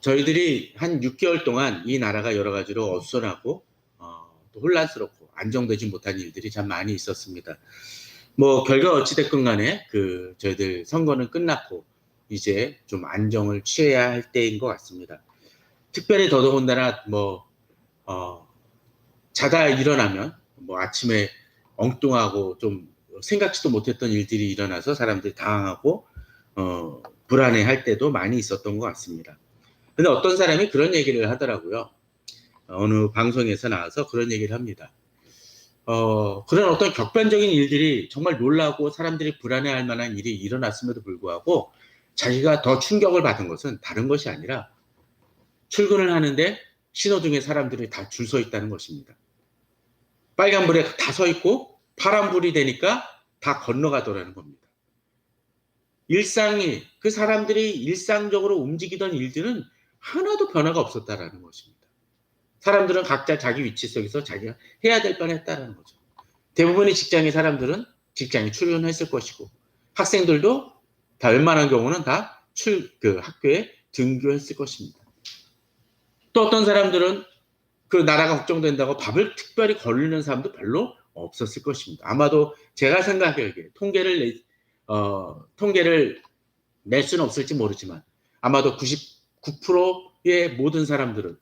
저희들이 한 6개월 동안 이 나라가 여러 가지로 어수선하고 또 혼란스럽고 안정되지 못한 일들이 참 많이 있었습니다. 뭐 결과 어찌 됐건 간에 저희들 선거는 끝났고 이제 좀 안정을 취해야 할 때인 것 같습니다. 특별히 더더군다나 자다 일어나면 아침에 엉뚱하고 좀 생각지도 못했던 일들이 일어나서 사람들이 당황하고 불안해할 때도 많이 있었던 것 같습니다. 근데 어떤 사람이 그런 얘기를 하더라고요. 어느 방송에서 나와서 그런 얘기를 합니다. 그런 어떤 격변적인 일들이 정말 놀라고 사람들이 불안해할 만한 일이 일어났음에도 불구하고 자기가 더 충격을 받은 것은 다른 것이 아니라 출근을 하는데 신호등에 사람들이 다 줄 서 있다는 것입니다. 빨간불에 다 서 있고 파란불이 되니까 다 건너가더라는 겁니다. 그 사람들이 일상적으로 움직이던 일들은 하나도 변화가 없었다라는 것입니다. 사람들은 각자 자기 위치 속에서 자기가 해야 될 건 했다라는 거죠. 대부분의 직장의 사람들은 직장에 출근했을 것이고 학생들도 다 웬만한 경우는 다 학교에 등교했을 것입니다. 또 어떤 사람들은 그 나라가 걱정된다고 밥을 특별히 거르는 사람도 별로 없었을 것입니다. 아마도 제가 생각하기에 통계를 낼 수는 없을지 모르지만 아마도 99%의 모든 사람들은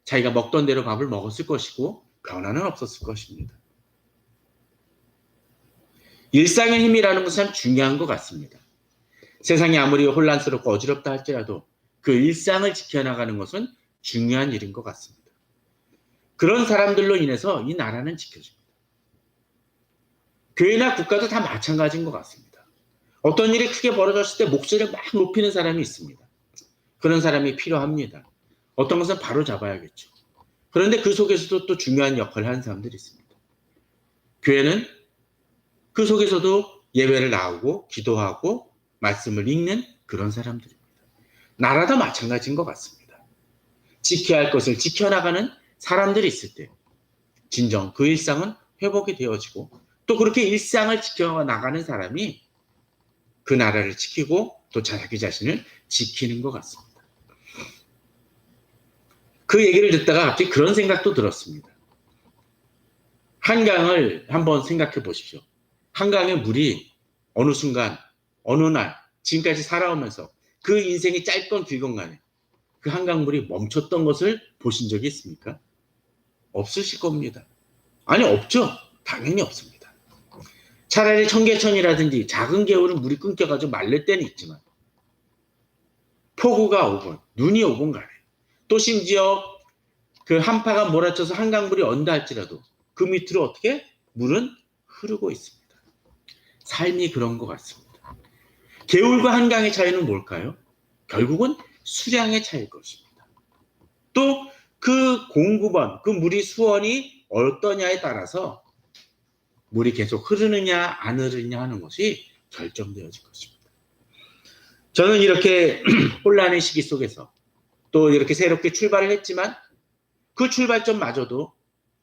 자기가 먹던 대로 밥을 먹었을 것이고 변화는 없었을 것입니다. 일상의 힘이라는 것은 참 중요한 것 같습니다. 세상이 아무리 혼란스럽고 어지럽다 할지라도 그 일상을 지켜나가는 것은 중요한 일인 것 같습니다. 그런 사람들로 인해서 이 나라는 지켜집니다. 교회나 국가도 다 마찬가지인 것 같습니다. 어떤 일이 크게 벌어졌을 때 목소리를 막 높이는 사람이 있습니다. 그런 사람이 필요합니다. 어떤 것은 바로 잡아야겠죠. 그런데 그 속에서도 또 중요한 역할을 하는 사람들이 있습니다. 교회는 그 속에서도 예배를 나오고 기도하고 말씀을 읽는 그런 사람들입니다. 나라도 마찬가지인 것 같습니다. 지켜야 할 것을 지켜나가는 사람들이 있을 때 진정 그 일상은 회복이 되어지고 또 그렇게 일상을 지켜나가는 사람이 그 나라를 지키고 또 자기 자신을 지키는 것 같습니다. 그 얘기를 듣다가 갑자기 그런 생각도 들었습니다. 한강을 한번 생각해 보십시오. 한강의 물이 어느 순간 어느 날 지금까지 살아오면서 그 인생이 짧건 길건 간에 그 한강물이 멈췄던 것을 보신 적이 있습니까? 없으실 겁니다. 아니 없죠. 당연히 없습니다. 차라리 청계천이라든지 작은 개울은 물이 끊겨가지고 말릴 때는 있지만 폭우가 오건 눈이 오건 간에 또 심지어 그 한파가 몰아쳐서 한강물이 언다 할지라도 그 밑으로 어떻게 물은 흐르고 있습니다. 삶이 그런 것 같습니다. 개울과 한강의 차이는 뭘까요? 결국은 수량의 차이일 것입니다. 또 그 공급원, 그 물이 수원이 어떠냐에 따라서 물이 계속 흐르느냐 안 흐르느냐 하는 것이 결정되어질 것입니다. 저는 이렇게 혼란의 시기 속에서 또 이렇게 새롭게 출발을 했지만 그 출발점마저도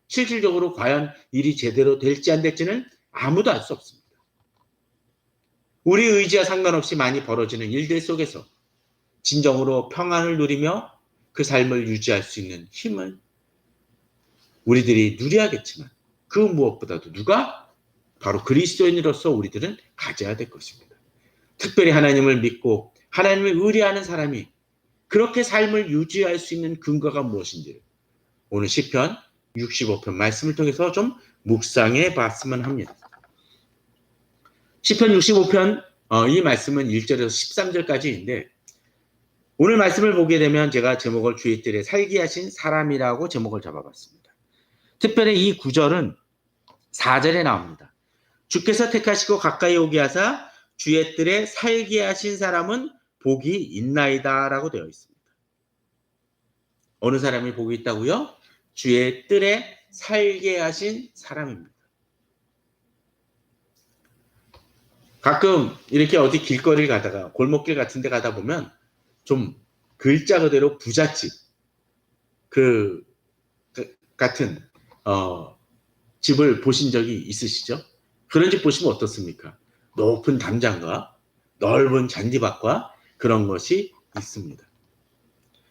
실질적으로 과연 일이 제대로 될지 안 될지는 아무도 알 수 없습니다. 우리 의지와 상관없이 많이 벌어지는 일들 속에서 진정으로 평안을 누리며 그 삶을 유지할 수 있는 힘을 우리들이 누려야겠지만 그 무엇보다도 누가? 바로 그리스도인으로서 우리들은 가져야 될 것입니다. 특별히 하나님을 믿고 하나님을 의뢰하는 사람이 그렇게 삶을 유지할 수 있는 근거가 무엇인지 오늘 시편 65편 말씀을 통해서 좀 묵상해 봤으면 합니다. 시편 65편 이 말씀은 1절에서 13절까지인데 오늘 말씀을 보게 되면 제가 제목을 주의 뜰에 살게 하신 사람이라고 제목을 잡아봤습니다. 특별히 이 구절은 4절에 나옵니다. 주께서 택하시고 가까이 오게 하사 주의 뜰에 살게 하신 사람은 복이 있나이다 라고 되어 있습니다. 어느 사람이 복이 있다고요? 주의 뜰에 살게 하신 사람입니다. 가끔 이렇게 어디 길거리를 가다가 골목길 같은 데 가다 보면 좀 글자 그대로 부잣집 같은 집을 보신 적이 있으시죠? 그런 집 보시면 어떻습니까? 높은 담장과 넓은 잔디밭과 그런 것이 있습니다.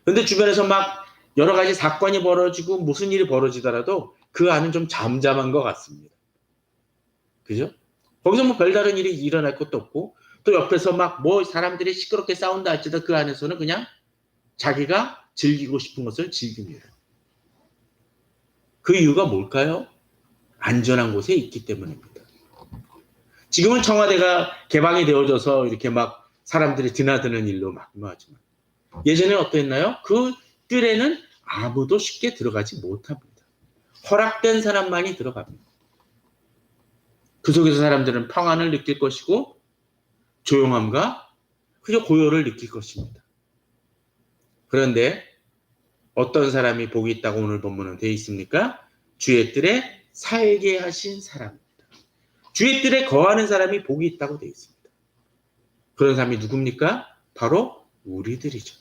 근데 주변에서 막 여러 가지 사건이 벌어지고 무슨 일이 벌어지더라도 그 안은 좀 잠잠한 것 같습니다. 그죠? 거기서 뭐 별다른 일이 일어날 것도 없고 또 옆에서 막 뭐 사람들이 시끄럽게 싸운다 할지라도 그 안에서는 그냥 자기가 즐기고 싶은 것을 즐깁니다. 그 이유가 뭘까요? 안전한 곳에 있기 때문입니다. 지금은 청와대가 개방이 되어져서 이렇게 막 사람들이 드나드는 일로 막무하지만 예전에 어땠나요? 그 뜰에는 아무도 쉽게 들어가지 못합니다. 허락된 사람만이 들어갑니다. 그 속에서 사람들은 평안을 느낄 것이고 조용함과 그저 고요를 느낄 것입니다. 그런데 어떤 사람이 복이 있다고 오늘 본문은 되어 있습니까? 주의 뜰에 살게 하신 사람입니다. 주의 뜰에 거하는 사람이 복이 있다고 되어 있습니다. 그런 사람이 누굽니까? 바로 우리들이죠.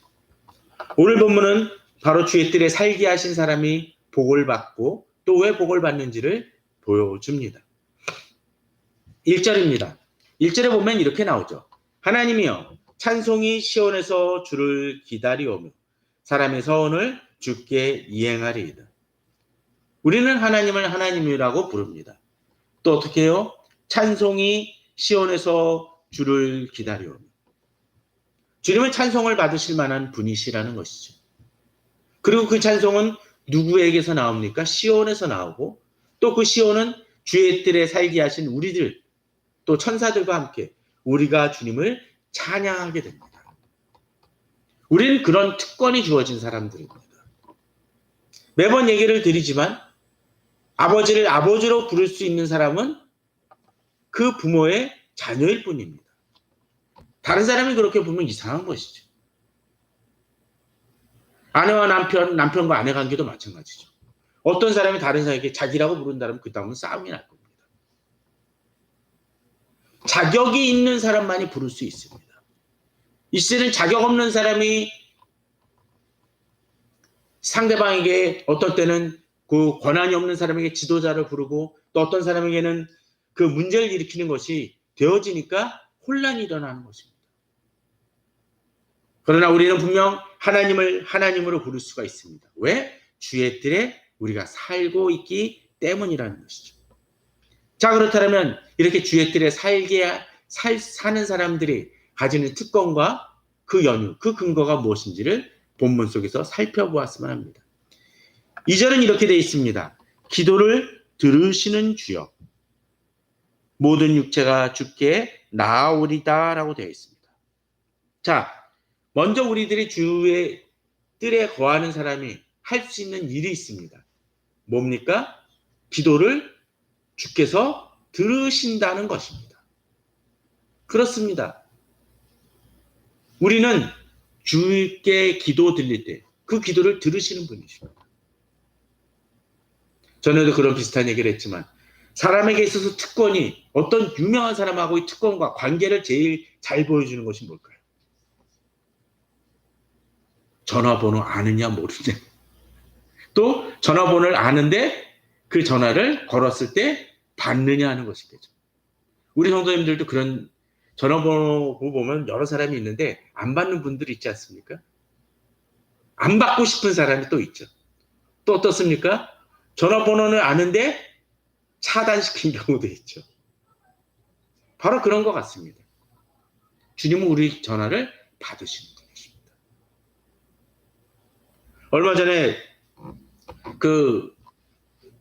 오늘 본문은 바로 주의 뜰에 살게 하신 사람이 복을 받고 또 왜 복을 받는지를 보여줍니다. 1절입니다. 1절에 보면 이렇게 나오죠. 하나님이여 찬송이 시온에서 주를 기다리오며 사람의 서원을 주께 이행하리이다. 우리는 하나님을 하나님이라고 부릅니다. 또 어떻게 해요? 찬송이 시온에서 주를 기다리오며 주님은 찬송을 받으실 만한 분이시라는 것이죠. 그리고 그 찬송은 누구에게서 나옵니까? 시온에서 나오고 또 그 시온은 주의 뜰에 살게 하신 우리들 또 천사들과 함께 우리가 주님을 찬양하게 됩니다. 우리는 그런 특권이 주어진 사람들입니다. 매번 얘기를 드리지만 아버지를 아버지로 부를 수 있는 사람은 그 부모의 자녀일 뿐입니다. 다른 사람이 그렇게 부르면 이상한 것이죠. 아내와 남편과 아내 관계도 마찬가지죠. 어떤 사람이 다른 사람에게 자기라고 부른다면 그 다음은 싸움이 날 겁니다. 자격이 있는 사람만이 부를 수 있습니다. 이 시대는 자격 없는 사람이 상대방에게 어떨 때는 그 권한이 없는 사람에게 지도자를 부르고 또 어떤 사람에게는 그 문제를 일으키는 것이 되어지니까 혼란이 일어나는 것입니다. 그러나 우리는 분명 하나님을 하나님으로 부를 수가 있습니다. 왜? 주의 뜰에 우리가 살고 있기 때문이라는 것이죠. 자, 그렇다면 이렇게 주의 뜰에 사는 사람들이 가지는 특권과 그 연유, 그 근거가 무엇인지를 본문 속에서 살펴보았으면 합니다. 2절은 이렇게 되어 있습니다. 기도를 들으시는 주여 모든 육체가 주께 나아오리다 라고 되어 있습니다. 자, 먼저 우리들이 주의 뜰에 거하는 사람이 할 수 있는 일이 있습니다. 뭡니까? 기도를 주께서 들으신다는 것입니다. 그렇습니다. 우리는 주께 기도 드릴 때 그 기도를 들으시는 분이십니다. 전에도 그런 비슷한 얘기를 했지만 사람에게 있어서 특권이 어떤 유명한 사람하고의 특권과 관계를 제일 잘 보여주는 것이 뭘까요? 전화번호 아느냐 모르냐. 또 전화번호를 아는데 그 전화를 걸었을 때 받느냐 하는 것이겠죠. 우리 성도님들도 그런 전화번호 보면 여러 사람이 있는데 안 받는 분들이 있지 않습니까? 안 받고 싶은 사람이 또 있죠. 또 어떻습니까? 전화번호는 아는데 차단시킨 경우도 있죠. 바로 그런 것 같습니다. 주님은 우리 전화를 받으시는 분이십니다. 얼마 전에 그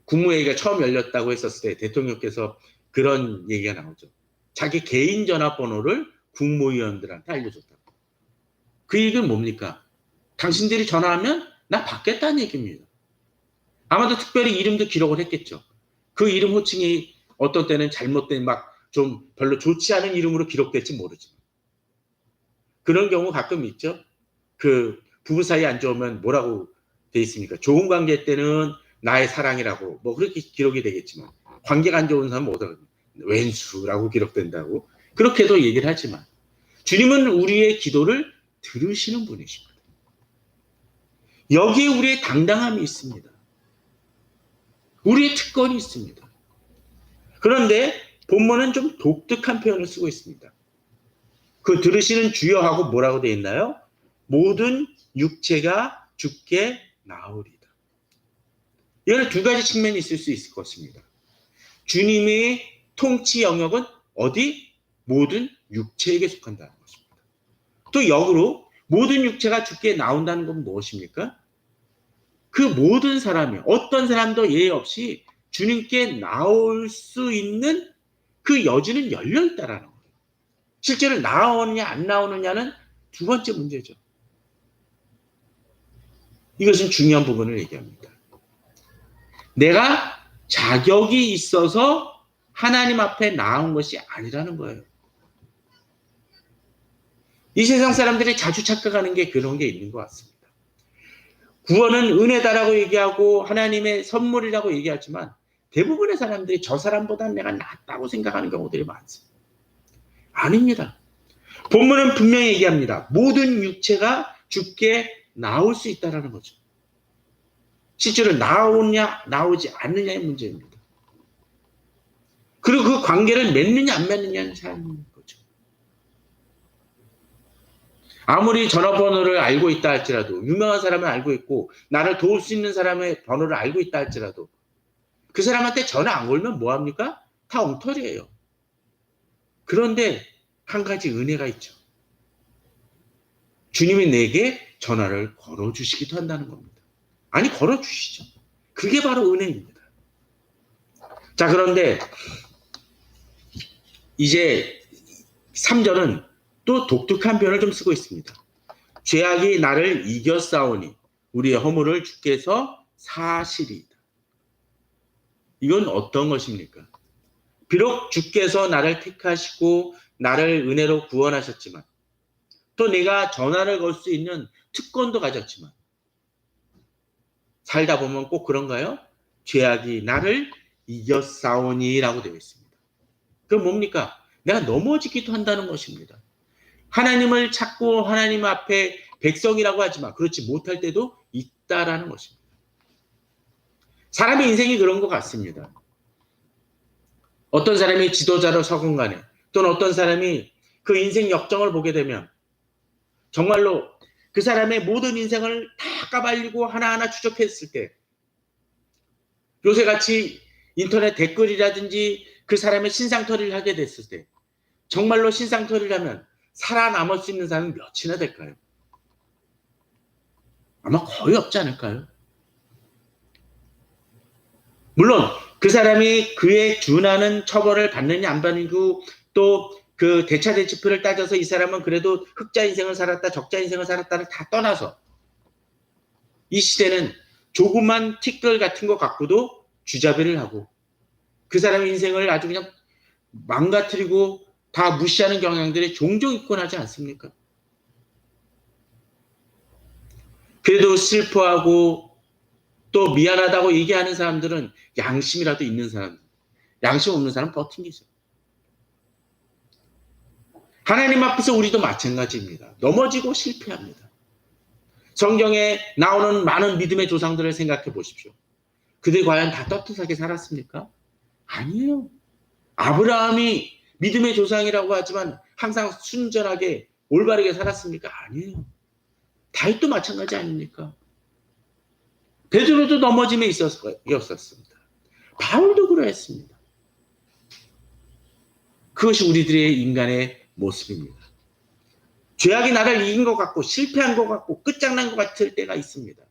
국무회의가 처음 열렸다고 했었을 때 대통령께서 그런 얘기가 나오죠. 자기 개인 전화번호를 국무위원들한테 알려줬다고. 그 얘기는 뭡니까? 당신들이 전화하면 나 받겠다는 얘기입니다. 아마도 특별히 이름도 기록을 했겠죠. 그 이름 호칭이 어떤 때는 잘못된 막 좀 별로 좋지 않은 이름으로 기록될지 모르지만 그런 경우 가끔 있죠. 그 부부 사이 안 좋으면 뭐라고 돼 있습니까? 좋은 관계 때는 나의 사랑이라고 뭐 그렇게 기록이 되겠지만 관계가 안 좋은 사람은 뭐라고 왼수라고 기록된다고 그렇게도 얘기를 하지만 주님은 우리의 기도를 들으시는 분이십니다. 여기에 우리의 당당함이 있습니다. 우리의 특권이 있습니다. 그런데 본문은 좀 독특한 표현을 쓰고 있습니다. 그 들으시는 주여하고 뭐라고 되어 있나요? 모든 육체가 죽게 나으리다. 이런 두 가지 측면이 있을 수 있을 것입니다. 주님의 통치 영역은 어디? 모든 육체에게 속한다는 것입니다. 또 역으로 모든 육체가 죽게 나온다는 건 무엇입니까? 그 모든 사람이 어떤 사람도 예외 없이 주님께 나올 수 있는 그 여지는 열려 있다라는 거예요. 실제로 나오느냐 안 나오느냐는 두 번째 문제죠. 이것은 중요한 부분을 얘기합니다. 내가 자격이 있어서 하나님 앞에 나온 것이 아니라는 거예요. 이 세상 사람들이 자주 착각하는 게 그런 게 있는 것 같습니다. 구원은 은혜다라고 얘기하고 하나님의 선물이라고 얘기하지만 대부분의 사람들이 저 사람보다는 내가 낫다고 생각하는 경우들이 많습니다. 아닙니다. 본문은 분명히 얘기합니다. 모든 육체가 죽게 나올 수 있다는 거죠. 실제로 나오냐 나오지 않느냐의 문제입니다. 그리고 그 관계를 맺느냐 안 맺느냐는 사람인 거죠. 아무리 전화번호를 알고 있다 할지라도 유명한 사람을 알고 있고 나를 도울 수 있는 사람의 번호를 알고 있다 할지라도 그 사람한테 전화 안 걸면 뭐합니까? 다 엉터리예요. 그런데 한 가지 은혜가 있죠. 주님이 내게 전화를 걸어주시기도 한다는 겁니다. 아니 걸어주시죠. 그게 바로 은혜입니다. 자 그런데 이제 3절은 또 독특한 표현을 좀 쓰고 있습니다. 죄악이 나를 이겨싸우니 우리의 허물을 주께서 사시리이다. 이건 어떤 것입니까? 비록 주께서 나를 택하시고 나를 은혜로 구원하셨지만 또 내가 전화를 걸 수 있는 특권도 가졌지만 살다 보면 꼭 그런가요? 죄악이 나를 이겨싸우니 라고 되어 있습니다. 그럼 뭡니까? 내가 넘어지기도 한다는 것입니다. 하나님을 찾고 하나님 앞에 백성이라고 하지만 그렇지 못할 때도 있다라는 것입니다. 사람의 인생이 그런 것 같습니다. 어떤 사람이 지도자로 서건 간에 또는 어떤 사람이 그 인생 역정을 보게 되면 정말로 그 사람의 모든 인생을 다 까발리고 하나하나 추적했을 때 요새같이 인터넷 댓글이라든지 그 사람의 신상털이를 하게 됐을 때 정말로 신상털이를 하면 살아남을 수 있는 사람은 몇이나 될까요? 아마 거의 없지 않을까요? 물론 그 사람이 그에 준하는 처벌을 받느냐 안 받느냐고 또 그 대차대치표를 따져서 이 사람은 그래도 흑자 인생을 살았다 적자 인생을 살았다를 다 떠나서 이 시대는 조그만 티끌 같은 것 갖고도 주자비를 하고 그 사람의 인생을 아주 그냥 망가뜨리고 다 무시하는 경향들이 종종 있곤 하지 않습니까? 그래도 슬퍼하고 또 미안하다고 얘기하는 사람들은 양심이라도 있는 사람, 양심 없는 사람은 버팅기죠. 하나님 앞에서 우리도 마찬가지입니다. 넘어지고 실패합니다. 성경에 나오는 많은 믿음의 조상들을 생각해 보십시오. 그들이 과연 다 떳떳하게 살았습니까? 아니에요. 아브라함이 믿음의 조상이라고 하지만 항상 순전하게 올바르게 살았습니까? 아니에요. 다윗도 마찬가지 아닙니까? 베드로도 넘어짐에 있었습니다. 바울도 그러했습니다. 그것이 우리들의 인간의 모습입니다. 죄악이 나를 이긴 것 같고 실패한 것 같고 끝장난 것 같을 때가 있습니다.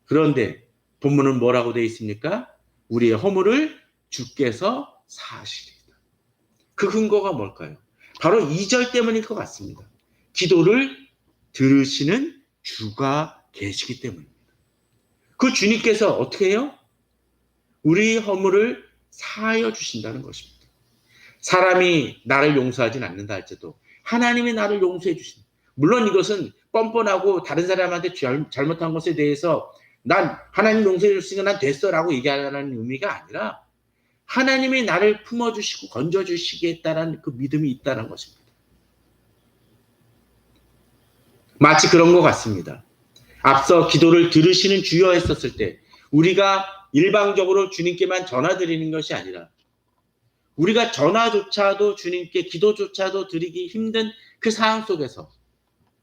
그런데 본문은 뭐라고 되어 있습니까? 우리의 허물을 주께서 사시리이다. 그 근거가 뭘까요? 바로 2절 때문일 것 같습니다. 기도를 들으시는 주가 계시기 때문입니다. 그 주님께서 어떻게 해요? 우리 허물을 사하여 주신다는 것입니다. 사람이 나를 용서하진 않는다 할지라도 하나님이 나를 용서해 주신다. 물론 이것은 뻔뻔하고 다른 사람한테 잘못한 것에 대해서 난 하나님 용서해 줬으니까 난 됐어라고 얘기하라는 의미가 아니라 하나님이 나를 품어주시고 건져주시겠다는 그 믿음이 있다는 것입니다. 마치 그런 것 같습니다. 앞서 기도를 들으시는 주여 했었을 때 우리가 일방적으로 주님께만 전화드리는 것이 아니라 우리가 전화조차도 주님께 기도조차도 드리기 힘든 그 상황 속에서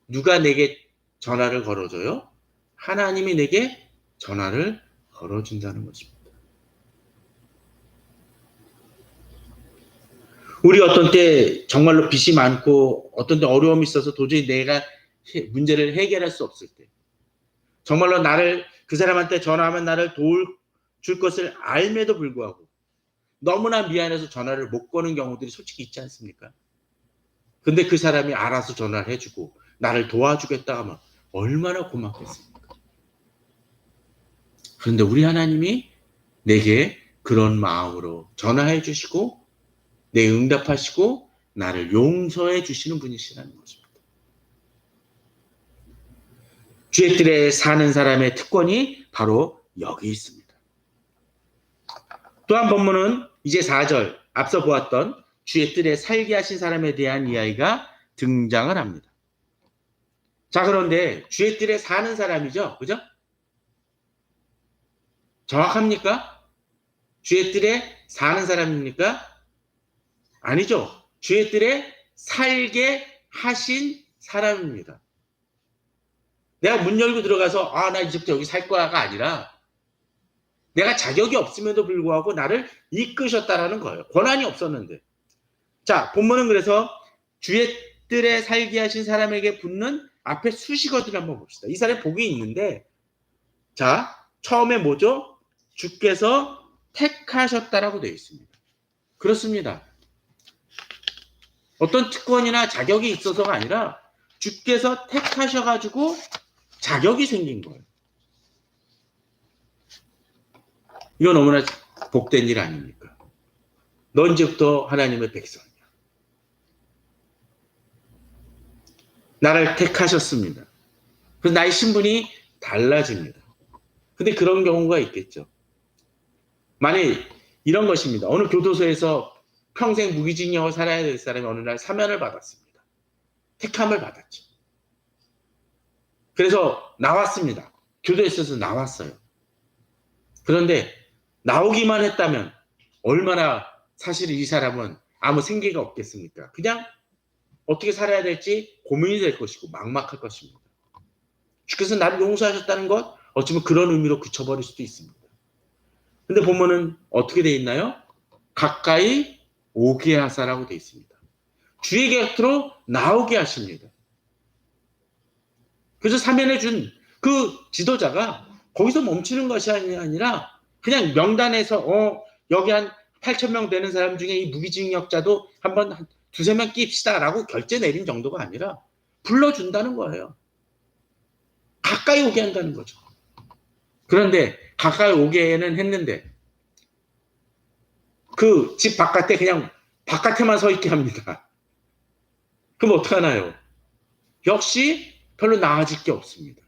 누가 내게 전화를 걸어줘요? 하나님이 내게 전화를 걸어준다는 것입니다. 우리 어떤 때 정말로 빚이 많고 어떤 때 어려움이 있어서 도저히 내가 문제를 해결할 수 없을 때, 정말로 나를 그 사람한테 전화하면 나를 도울 것을 알매도 불구하고 너무나 미안해서 전화를 못 거는 경우들이 솔직히 있지 않습니까? 근데 그 사람이 알아서 전화를 해주고 나를 도와주겠다 하면 얼마나 고맙겠습니까? 그런데 우리 하나님이 내게 그런 마음으로 전화해 주시고 내 응답하시고 나를 용서해 주시는 분이시라는 것입니다. 주의 뜰에 사는 사람의 특권이 바로 여기 있습니다. 또한 본문은 이제 4절 앞서 보았던 주의 뜰에 살게 하신 사람에 대한 이야기가 등장을 합니다. 자, 그런데 주의 뜰에 사는 사람이죠. 그죠? 정확합니까? 주의 뜰에 사는 사람입니까? 아니죠. 주의 뜰에 살게 하신 사람입니다. 내가 문 열고 들어가서 나 이제부터 여기 살 거야가 아니라 내가 자격이 없음에도 불구하고 나를 이끄셨다라는 거예요. 권한이 없었는데. 자, 본문은 그래서 주의 뜰에 살게 하신 사람에게 붙는 앞에 수식어들을 한번 봅시다. 이 사람의 복이 있는데, 자, 처음에 뭐죠? 주께서 택하셨다라고 되어 있습니다. 그렇습니다. 어떤 특권이나 자격이 있어서가 아니라 주께서 택하셔가지고 자격이 생긴 거예요. 이거 너무나 복된 일 아닙니까? 너 이제부터 하나님의 백성이야. 나를 택하셨습니다. 그래서 나의 신분이 달라집니다. 근데 그런 경우가 있겠죠. 만약 이런 것입니다. 어느 교도소에서 평생 무기징역을 살아야 될 사람이 어느 날 사면을 받았습니다. 택함을 받았죠. 그래서 나왔습니다. 교도소에서 나왔어요. 그런데 나오기만 했다면 얼마나 사실 이 사람은 아무 생계가 없겠습니까? 그냥 어떻게 살아야 될지 고민이 될 것이고 막막할 것입니다. 주께서 나를 용서하셨다는 것 어쩌면 그런 의미로 그쳐버릴 수도 있습니다. 근데 본문은 어떻게 되어 있나요? 가까이 오게 하사라고 되어 있습니다. 주의 곁으로 나오게 하십니다. 그래서 사면해 준 그 지도자가 거기서 멈추는 것이 아니라 그냥 명단에서 여기 한 8,000명 되는 사람 중에 이 무기징역자도 한번 두세 명 낍시다라고 결제 내린 정도가 아니라 불러준다는 거예요. 가까이 오게 한다는 거죠. 그런데 가까이 오게는 했는데 그 집 바깥에 그냥 바깥에만 서 있게 합니다. 그럼 어떡하나요? 역시 별로 나아질 게 없습니다.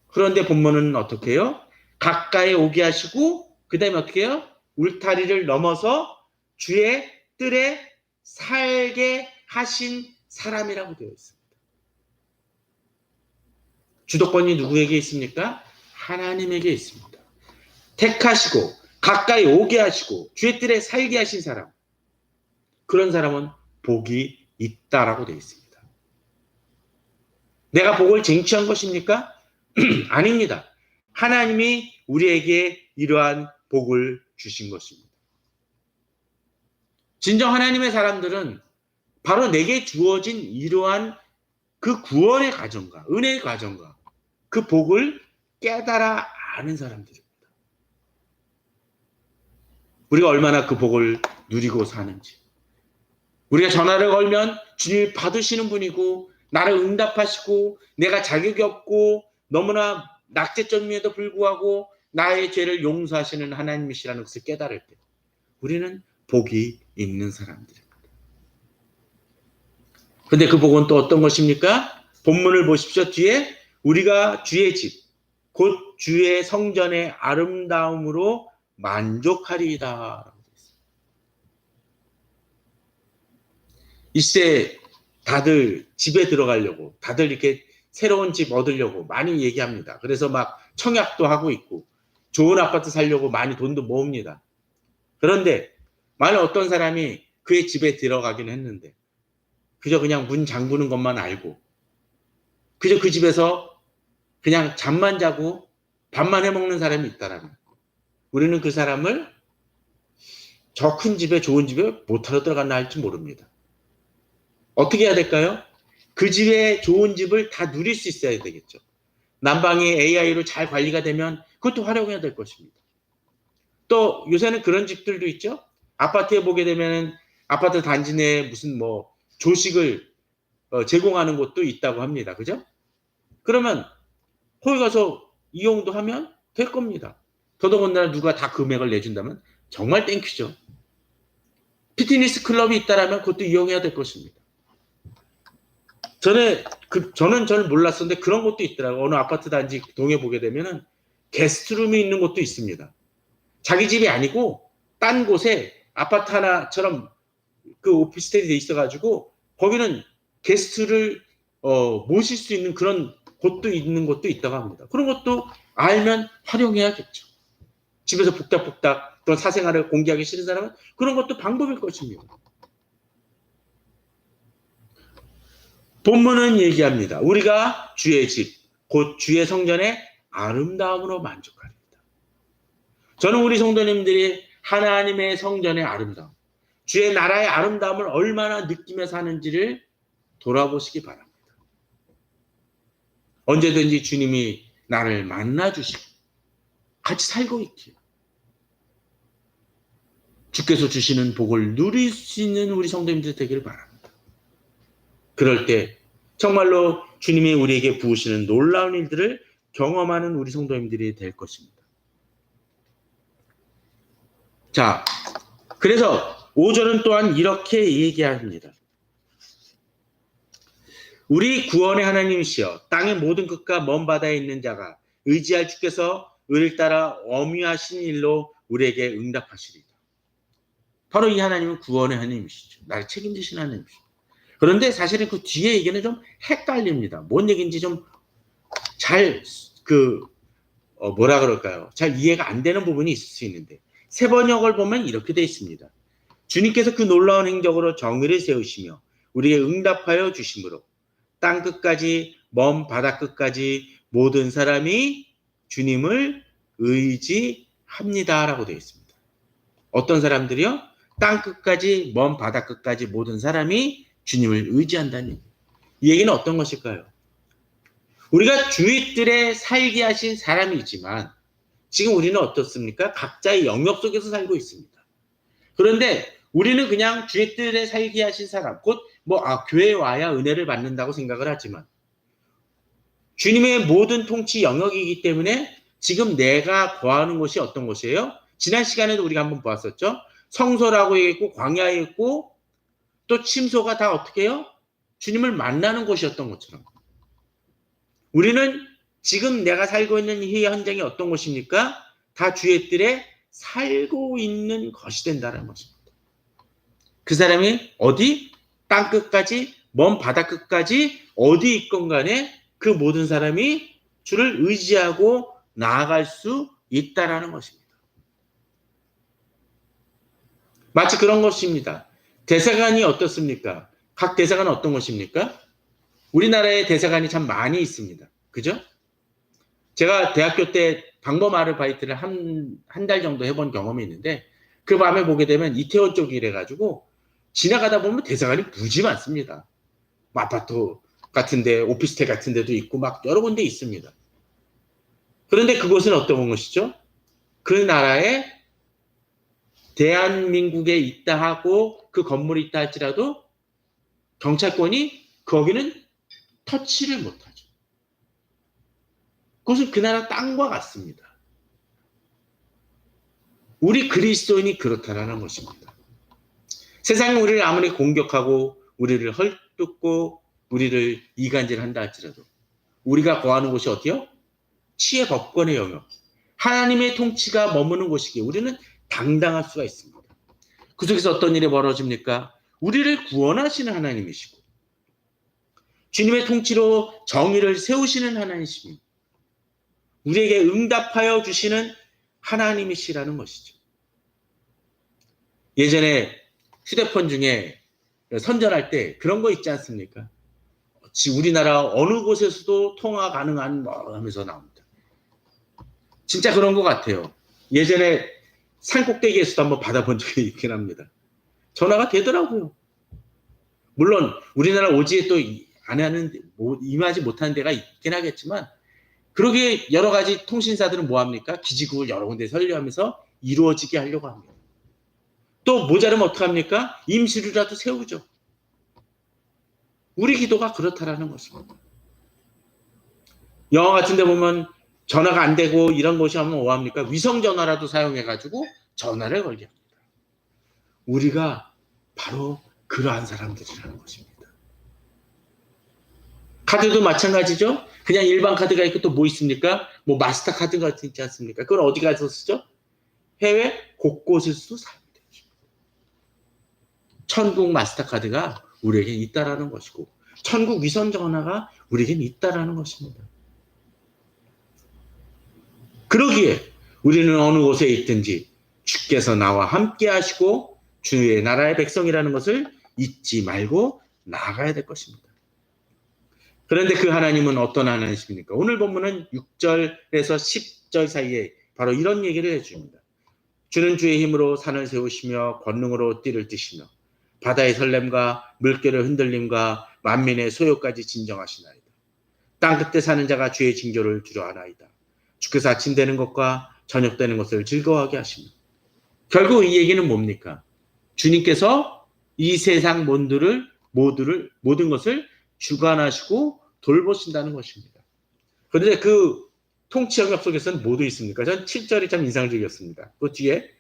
그런데 본문은 어떻게 해요? 가까이 오게 하시고 그 다음에 어떻게 해요? 울타리를 넘어서 주의 뜰에 살게 하신 사람이라고 되어 있습니다. 주도권이 누구에게 있습니까? 하나님에게 있습니다. 택하시고 가까이 오게 하시고 주의 뜰에 살게 하신 사람, 그런 사람은 복이 있다라고 되어 있습니다. 내가 복을 쟁취한 것입니까? 아닙니다. 하나님이 우리에게 이러한 복을 주신 것입니다. 진정 하나님의 사람들은 바로 내게 주어진 이러한 그 구원의 과정과 은혜의 과정과 그 복을 깨달아 아는 사람들입니다. 우리가 얼마나 그 복을 누리고 사는지. 우리가 전화를 걸면 주님이 받으시는 분이고 나를 응답하시고 내가 자격이 없고 너무나 낙제점임에도 불구하고 나의 죄를 용서하시는 하나님이시라는 것을 깨달을 때 우리는 복이 있는 사람들입니다. 그런데 그 복은 또 어떤 것입니까? 본문을 보십시오. 뒤에 우리가 주의 집, 곧 주의 성전의 아름다움으로 만족하리이다. 이 시대에 다들 집에 들어가려고 다들 이렇게 새로운 집 얻으려고 많이 얘기합니다. 그래서 막 청약도 하고 있고 좋은 아파트 살려고 많이 돈도 모읍니다. 그런데 만약 어떤 사람이 그의 집에 들어가긴 했는데 그저 그냥 문 잠그는 것만 알고 그저 그 집에서 그냥 잠만 자고 밥만 해먹는 사람이 있다라면 우리는 그 사람을 저 큰 집에 좋은 집에 못하러 들어갔나 할지 모릅니다. 어떻게 해야 될까요? 그 집에 좋은 집을 다 누릴 수 있어야 되겠죠. 난방이 AI로 잘 관리가 되면 그것도 활용해야 될 것입니다. 또 요새는 그런 집들도 있죠. 아파트에 보게 되면 아파트 단지 내에 무슨 뭐 조식을 제공하는 곳도 있다고 합니다. 그죠? 그러면 거기 가서 이용도 하면 될 겁니다. 더더군다나 누가 다 금액을 내준다면 정말 땡큐죠. 피트니스 클럽이 있다라면 그것도 이용해야 될 것입니다. 저는 잘 몰랐었는데 그런 것도 있더라고요. 어느 아파트 단지 동에 보게 되면은 게스트룸이 있는 곳도 있습니다. 자기 집이 아니고 딴 곳에 아파트 하나처럼 그 오피스텔이 돼 있어가지고 거기는 게스트를 모실 수 있는 그런 곳도 있는 곳도 있다고 합니다. 그런 것도 알면 활용해야겠죠. 집에서 복닥복닥 그런 사생활을 공개하기 싫은 사람은 그런 것도 방법일 것입니다. 본문은 얘기합니다. 우리가 주의 집, 곧 주의 성전의 아름다움으로 만족하리이다. 저는 우리 성도님들이 하나님의 성전의 아름다움, 주의 나라의 아름다움을 얼마나 느끼며 사는지를 돌아보시기 바랍니다. 언제든지 주님이 나를 만나주시고 같이 살고 있기에 주께서 주시는 복을 누릴 수 있는 우리 성도님들 되기를 바랍니다. 그럴 때 정말로 주님이 우리에게 부으시는 놀라운 일들을 경험하는 우리 성도님들이 될 것입니다. 자, 그래서 5절은 또한 이렇게 얘기합니다. 우리 구원의 하나님이시여 땅의 모든 끝과 먼 바다에 있는 자가 의지할 주께서 의를 따라 엄위하신 일로 우리에게 응답하시리이다. 바로 이 하나님은 구원의 하나님이시죠. 나를 책임지신 하나님이시죠. 그런데 사실은 그 뒤에 얘기는 좀 헷갈립니다. 뭔 얘기인지 좀 잘 뭐라 그럴까요? 잘 이해가 안 되는 부분이 있을 수 있는데 세 번역을 보면 이렇게 되어 있습니다. 주님께서 그 놀라운 행적으로 정의를 세우시며 우리에게 응답하여 주심으로 땅 끝까지 먼 바다 끝까지 모든 사람이 주님을 의지합니다라고 되어 있습니다. 어떤 사람들이요? 땅 끝까지 먼 바다 끝까지 모든 사람이 주님을 의지한다는 얘기예요. 이 얘기는 어떤 것일까요? 우리가 주의 뜰에 살게 하신 사람이지만 지금 우리는 어떻습니까? 각자의 영역 속에서 살고 있습니다. 그런데 우리는 그냥 주의 뜰에 살게 하신 사람, 곧 교회에 와야 은혜를 받는다고 생각을 하지만 주님의 모든 통치 영역이기 때문에 지금 내가 거하는 곳이 어떤 곳이에요? 지난 시간에도 우리가 한번 보았었죠. 성소라고 얘기했고 광야에 있고 또 침소가 다 어떻게 해요? 주님을 만나는 곳이었던 것처럼 우리는 지금 내가 살고 있는 이 현장이 어떤 곳입니까? 다 주의 뜰에 살고 있는 것이 된다는 것입니다. 그 사람이 어디? 땅 끝까지 먼 바다 끝까지 어디 있건 간에 그 모든 사람이 주를 의지하고 나아갈 수 있다라는 것입니다. 마치 그런 것입니다. 대사관이 어떻습니까? 각 대사관은 어떤 것입니까? 우리나라에 대사관이 참 많이 있습니다. 그죠? 제가 대학교 때 방범 아르바이트를 한 달 정도 해본 경험이 있는데 그 밤에 보게 되면 이태원 쪽이래 가지고 지나가다 보면 대사관이 무지 많습니다. 아파트 같은데 오피스텔 같은 데도 있고 막 여러 군데 있습니다. 그런데 그곳은 어떤 것이죠? 그 나라에 대한민국에 있다 하고 그 건물이 있다 할지라도 경찰권이 거기는 터치를 못하죠. 그것은 그 나라 땅과 같습니다. 우리 그리스도인이 그렇다라는 것입니다. 세상이 우리를 아무리 공격하고 우리를 헐뜯고 우리를 이간질한다 할지라도 우리가 거하는 곳이 어디요? 치의 법권의 영역, 하나님의 통치가 머무는 곳이기에 우리는 당당할 수가 있습니다. 그 속에서 어떤 일이 벌어집니까? 우리를 구원하시는 하나님이시고 주님의 통치로 정의를 세우시는 하나님이십니다. 우리에게 응답하여 주시는 하나님이시라는 것이죠. 예전에 휴대폰 중에 선전할 때 그런 거 있지 않습니까? 우리나라 어느 곳에서도 통화 가능한 뭐 하면서 나옵니다. 진짜 그런 것 같아요. 예전에 산꼭대기에서도 한번 받아본 적이 있긴 합니다. 전화가 되더라고요. 물론 우리나라 오지에 또 안 하는, 임하지 못하는 데가 있긴 하겠지만, 그러게 여러 가지 통신사들은 뭐 합니까? 기지국을 여러 군데 설립하면서 이루어지게 하려고 합니다. 또 모자르면 어떡합니까? 임시로라도 세우죠. 우리 기도가 그렇다라는 것입니다. 영화 같은 데 보면 전화가 안 되고 이런 곳이 하면 뭐 합니까? 위성 전화라도 사용해가지고 전화를 걸게 합니다. 우리가 바로 그러한 사람들이라는 것입니다. 카드도 마찬가지죠. 그냥 일반 카드가 있고 또 뭐 있습니까? 뭐 마스터 카드 같은 있지 않습니까? 그건 어디 가서 쓰죠? 해외 곳곳에서도 사용되죠. 천국 마스터 카드가 우리에게 있다라는 것이고, 천국 위성 전화가 우리에겐 있다라는 것입니다. 그러기에 우리는 어느 곳에 있든지 주께서 나와 함께 하시고 주의 나라의 백성이라는 것을 잊지 말고 나아가야 될 것입니다. 그런데 그 하나님은 어떤 하나님이십니까? 오늘 본문은 6절에서 10절 사이에 바로 이런 얘기를 해줍니다. 주는 주의 힘으로 산을 세우시며 권능으로 띠를 뜨시며 바다의 설렘과 물결의 흔들림과 만민의 소요까지 진정하시나이다. 땅 끝에 사는 자가 주의 징조를 두려워하나이다. 주께서 아침 되는 것과 저녁 되는 것을 즐거워하게 하시며. 결국 이 얘기는 뭡니까? 주님께서 이 세상 모든 것을 주관하시고 돌보신다는 것입니다. 그런데 그 통치 영역 속에서는 뭐도 있습니까? 전 7절이 참 인상적이었습니다. 그 뒤에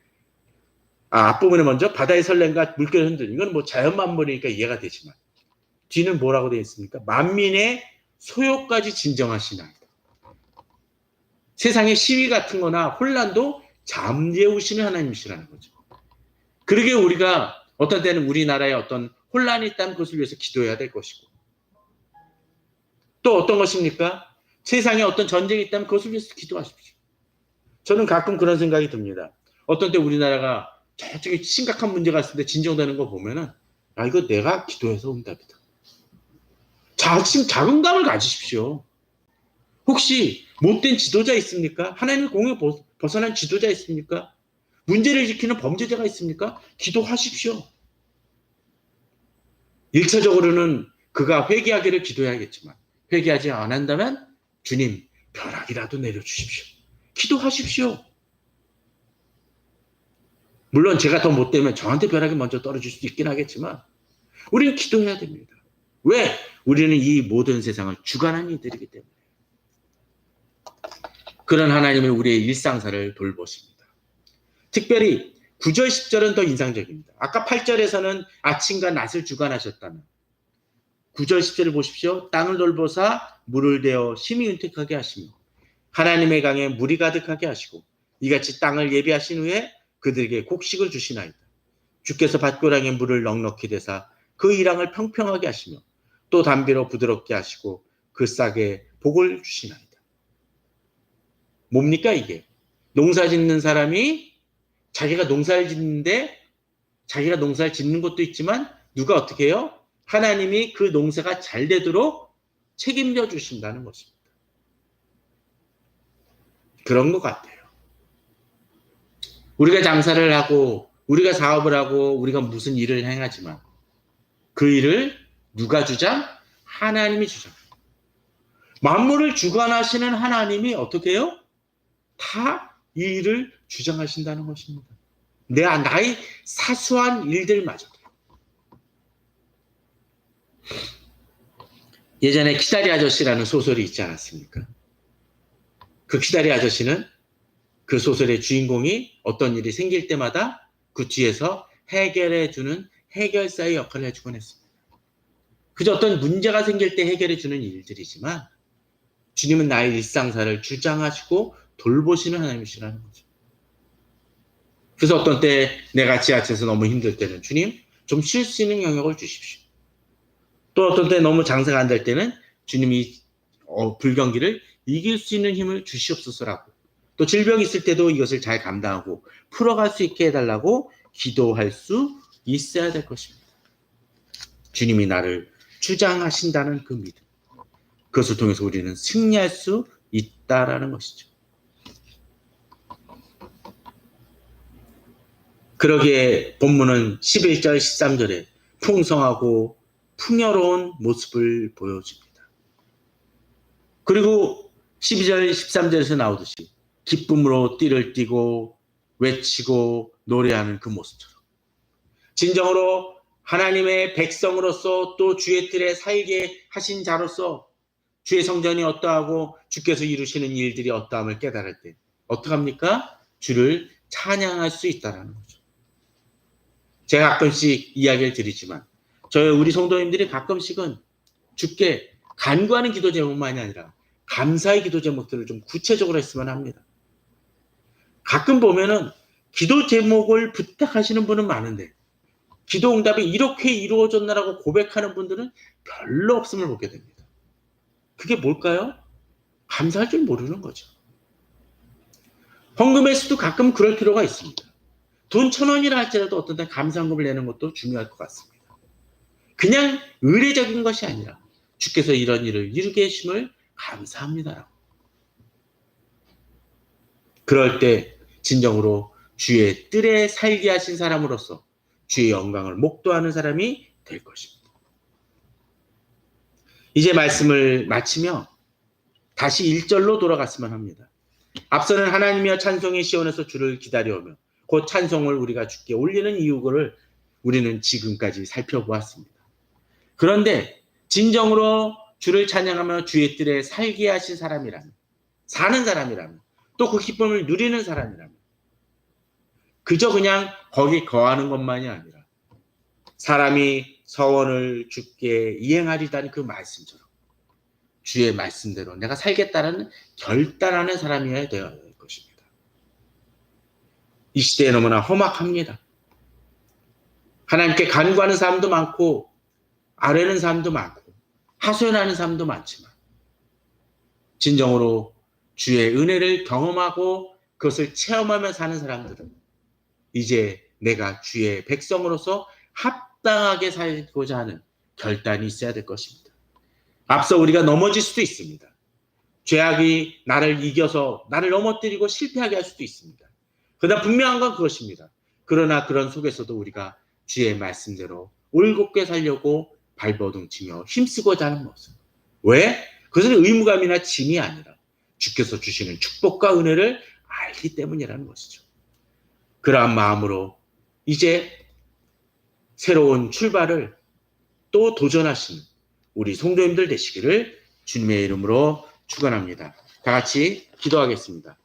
앞부분에 먼저 바다의 설렘과 물결의 흔들림, 이건 뭐 자연 만물이니까 이해가 되지만 뒤는 뭐라고 되어 있습니까? 만민의 소요까지 진정하시나이다. 세상의 시위 같은 거나 혼란도 잠재우시는 하나님이시라는 거죠. 그러게 우리가 어떤 때는 우리나라에 어떤 혼란이 있다면 그것을 위해서 기도해야 될 것이고, 또 어떤 것입니까? 세상에 어떤 전쟁이 있다면 그것을 위해서 기도하십시오. 저는 가끔 그런 생각이 듭니다. 어떤 때 우리나라가 저쪽에 심각한 문제가 있을 때 진정되는 거 보면은, 이거 내가 기도해서 응답이다. 지금 자긍감을 가지십시오. 혹시 못된 지도자 있습니까? 하나님의 공에 벗어난 지도자 있습니까? 문제를 지키는 범죄자가 있습니까? 기도하십시오. 1차적으로는 그가 회개하기를 기도해야겠지만, 회개하지 않는다면 주님 벼락이라도 내려주십시오. 기도하십시오. 물론 제가 더 못되면 저한테 벼락이 먼저 떨어질 수도 있긴 하겠지만 우리는 기도해야 됩니다. 왜? 우리는 이 모든 세상을 주관하는 이들이기 때문에. 그런 하나님의 우리의 일상사를 돌보십니다. 특별히 9절 10절은 더 인상적입니다. 아까 8절에서는 아침과 낮을 주관하셨다면 9절 10절을 보십시오. 땅을 돌보사 물을 대어 심히 윤택하게 하시며 하나님의 강에 물이 가득하게 하시고 이같이 땅을 예비하신 후에 그들에게 곡식을 주시나이다. 주께서 밭고랑에 물을 넉넉히 대사 그 이랑을 평평하게 하시며 또 담비로 부드럽게 하시고 그 싹에 복을 주시나이다. 뭡니까 이게? 농사 짓는 사람이 자기가 농사를 짓는데 자기가 농사를 짓는 것도 있지만 누가 어떻게 해요? 하나님이 그 농사가 잘 되도록 책임져 주신다는 것입니다. 그런 것 같아요. 우리가 장사를 하고 우리가 사업을 하고 우리가 무슨 일을 행하지만 그 일을 누가 주장? 하나님이 주장. 만물을 주관하시는 하나님이 어떻게 해요? 다 이 일을 주장하신다는 것입니다. 나의 사소한 일들마저도. 예전에 키다리 아저씨라는 소설이 있지 않았습니까? 그 키다리 아저씨는 그 소설의 주인공이 어떤 일이 생길 때마다 그 뒤에서 해결해주는 해결사의 역할을 해주곤 했습니다. 그저 어떤 문제가 생길 때 해결해주는 일들이지만 주님은 나의 일상사를 주장하시고 돌보시는 하나님이시라는 거죠. 그래서 어떤 때 내가 지하철에서 너무 힘들 때는 주님 좀 쉴 수 있는 영역을 주십시오. 또 어떤 때 너무 장사가 안 될 때는 주님이 불경기를 이길 수 있는 힘을 주시옵소서라고, 또 질병이 있을 때도 이것을 잘 감당하고 풀어갈 수 있게 해달라고 기도할 수 있어야 될 것입니다. 주님이 나를 주장하신다는 그 믿음. 그것을 통해서 우리는 승리할 수 있다라는 것이죠. 그러기에 본문은 11절 13절에 풍성하고 풍요로운 모습을 보여줍니다. 그리고 12절 13절에서 나오듯이 기쁨으로 띠를 띠고 외치고 노래하는 그 모습처럼 진정으로 하나님의 백성으로서 또 주의 뜰에 살게 하신 자로서 주의 성전이 어떠하고 주께서 이루시는 일들이 어떠함을 깨달을 때 어떡합니까? 주를 찬양할 수 있다는 거죠. 제가 가끔씩 이야기를 드리지만 우리 성도님들이 가끔씩은 주께 간구하는 기도 제목만이 아니라 감사의 기도 제목들을 좀 구체적으로 했으면 합니다. 가끔 보면은 기도 제목을 부탁하시는 분은 많은데 기도 응답이 이렇게 이루어졌나라고 고백하는 분들은 별로 없음을 보게 됩니다. 그게 뭘까요? 감사할 줄 모르는 거죠. 헌금에서도 가끔 그럴 필요가 있습니다. 돈 1,000원이라 할지라도 어떤 때 감사헌금을 내는 것도 중요할 것 같습니다. 그냥 의례적인 것이 아니라 주께서 이런 일을 이루게 하심을 감사합니다라고. 그럴 때 진정으로 주의 뜰에 살게 하신 사람으로서 주의 영광을 목도하는 사람이 될 것입니다. 이제 말씀을 마치며 다시 1절로 돌아갔으면 합니다. 앞서는 하나님이여 찬송의 시온에서 주를 기다려오며 곧 찬송을 우리가 주께 올리는 이유를 우리는 지금까지 살펴보았습니다. 그런데 진정으로 주를 찬양하며 주의 뜰에 살게 하신 사람이라면, 사는 사람이라면, 또 그 기쁨을 누리는 사람이라면 그저 그냥 거기 거하는 것만이 아니라 사람이 서원을 주께 이행하리다는 그 말씀처럼 주의 말씀대로 내가 살겠다는 결단하는 사람이어야 되어야 할 것입니다. 이 시대에 너무나 험악합니다. 하나님께 간구하는 사람도 많고 아뢰는 사람도 많고 하소연하는 사람도 많지만 진정으로 주의 은혜를 경험하고 그것을 체험하며 사는 사람들은 이제 내가 주의 백성으로서 합당하게 살고자 하는 결단이 있어야 될 것입니다. 앞서 우리가 넘어질 수도 있습니다. 죄악이 나를 이겨서 나를 넘어뜨리고 실패하게 할 수도 있습니다. 그러나 분명한 건 그것입니다. 그러나 그런 속에서도 우리가 주의 말씀대로 올곧게 살려고 발버둥치며 힘쓰고자 하는 모습. 왜? 그것은 의무감이나 짐이 아니라 주께서 주시는 축복과 은혜를 알기 때문이라는 것이죠. 그러한 마음으로 이제 새로운 출발을 또 도전하시는 우리 성도님들 되시기를 주님의 이름으로 축원합니다. 다 같이 기도하겠습니다.